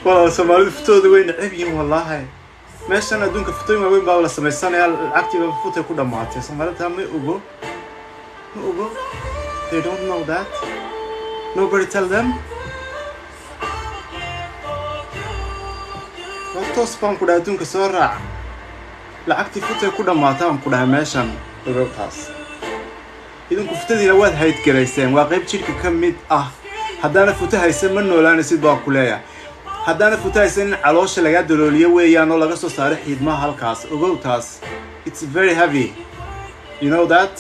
والله سومالي فتوda way necab yihiin wallahi meeshan adduunka futooyin weyn baa la sameysanayaa lacagtiiba futay ku dhamaatay Soomaalida ma ogo they don't know that nobody tell them Waqtos baan ku dhahay adduunka soo raac lacagtii futay ku dhamaataan ku dhahay meeshan ogtaas idinku futadiina waad hayd garayseen waa qayb jirka ka mid ah hadana futahaysan ma noolaanaysid baa ku leeyahay hadana futahaysan caloosha laga dalooliyo weeyaan oo laga soo saaray xiidmaha halkaas ogtaas it's very heavy you know that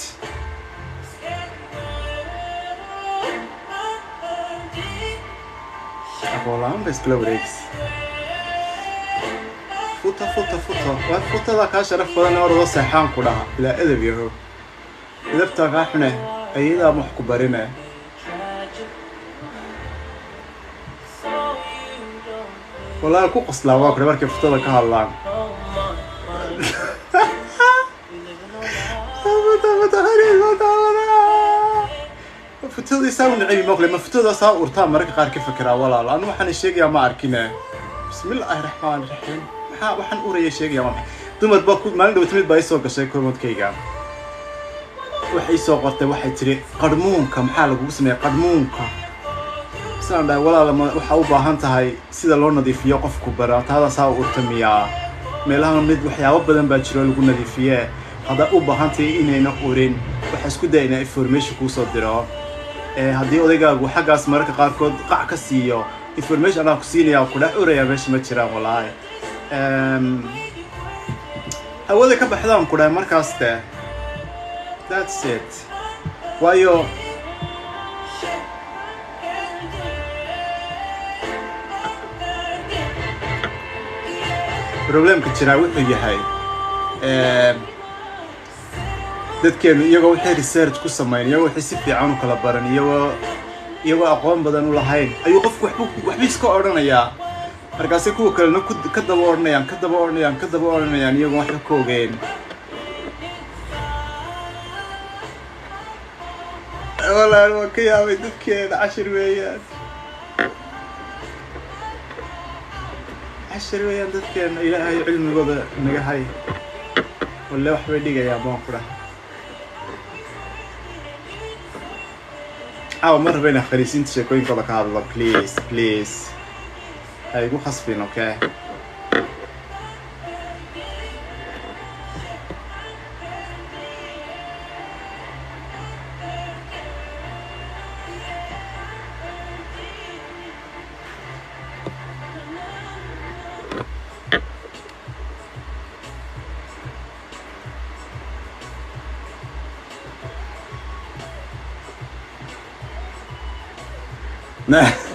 Apolan bes Clorex futa da ka sharaf badan oo roo saxaan ku dhaha ila edab yaho idabta qaxne ayada wax ku barina والله ku qosla waa ku markay futada ka hadlaan futadii saaw nacibi maqle ma futada saa urtaa marka qaar ka fikira walaal aan waxaan sheegaya ma arkina bismillaahir rahmaanir rahiim waxaan uraya sheegaya ma dumad ba ku maalin dhawtmid baa soo gashay koodkayga waxay soo qortay waxay tiri qarmuunka maxaa lagu sameeyay qarmuunka sanda walaal waxa u baahan tahay sida loo nadiifiyo qofku baraatada saa urtamiya meelaha mid waxyaabo badan baa jiro lagu nadiifiye hada u baahan tahay inayna urin waxa isku dayna information ku soo diro hadii odaygagu xagaas marka qaar kood qac ka siiyo information aan ku siinaya ku dhax uraya meesha ma jiraan walaal hawada ka baxdaan ku dhahay markaas that's it waayo problemka jira wuxuu yahay dadkeenu iyagoo waxay research ku sameeyeen waxay si fiican u kala baran iyagoo aqoon badan u lahayn ayuu qofku waxba iska oranayaa markaas kuwa kale ka daba oranayaan iyagoo wax ka ogeyn walaal waa ka yaabay dadkeena 10 weeyaan عشر ويا dadkeena ilaahay cilmigooda naga hay walla wax bay dhigayaan baan ku dhahay mar bayna khariisinta sheekooyinkooda ka hadlo please ay ugu khasbin okay Nah